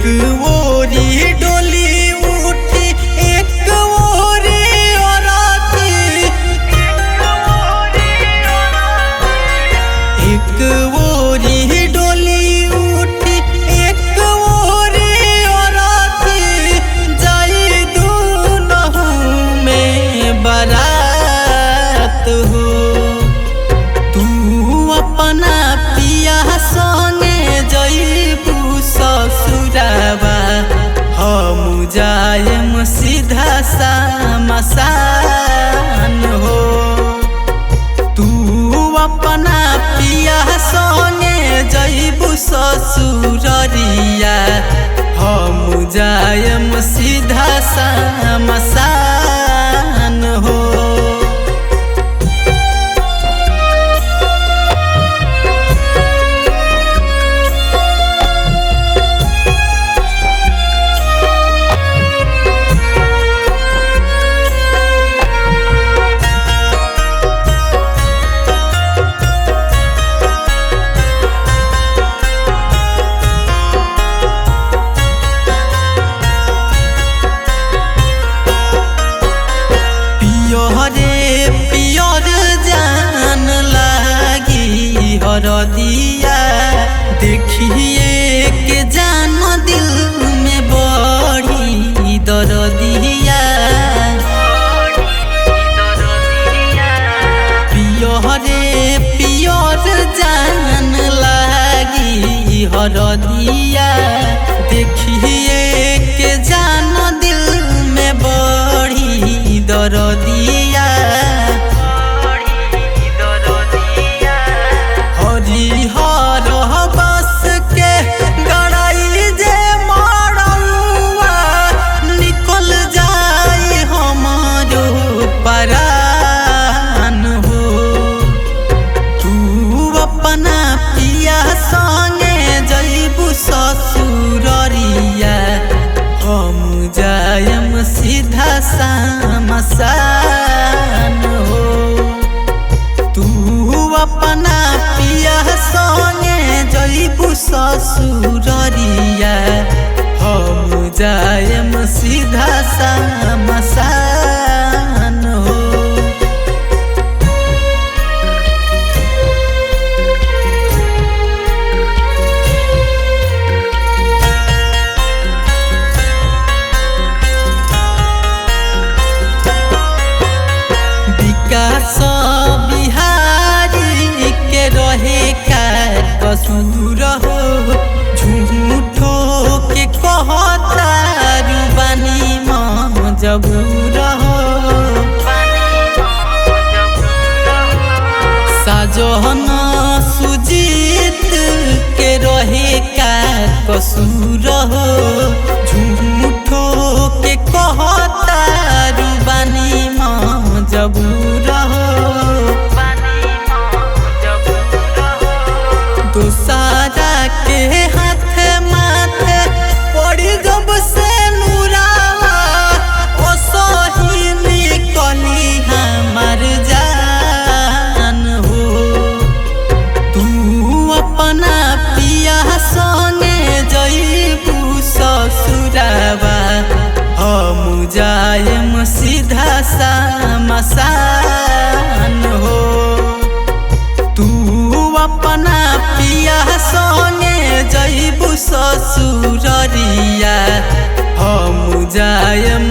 ओरी डोली उठी एक ओरी औरती, एक ओरी डोली उठी एक ओरी औरती, जाई दुनहु में बारात हो। तू अपना पिया संगे जइबू ससुराबा, हम जाएम सीधा शमशान हो। तू अपना पिया संगे जइबू ससुररिया, हम जाएम सीधा शमशान हो। हरदिया देखिए के जान दिल में बड़ी दर्दिया, पियरे पियर जान लागी हरदिया, देखिए के जान दिल में बड़ी दर्दिया। हर बस के गड़ाई जे मरौआ, निकल जाई हमारो परान हो। तू अपना पिया संगे जइबू ससुररिया, हम जाएम सीधा शमशान हो। तू अपना पिया संगे जइबू ससुररिया, हम जाएम सीधा शमशान हो। विकास बिहारी के रहे का कसूर हो, झूठो के कहता रुबानी मजबूर हो। साजन सुजीत के रहे का कसूर हो, झूठो के कहता रुबानी मजबूर हो। दूसरा के हाथ माथे पड़ी जब से नूरावा, ओ सही निकली हमार जान हो। तू अपना पिया संगे जइबू ससुराबा, हम जाएम सीधा शमशान हो। तू अपना पिया संगे जइबू ससुररिया, हम जाएम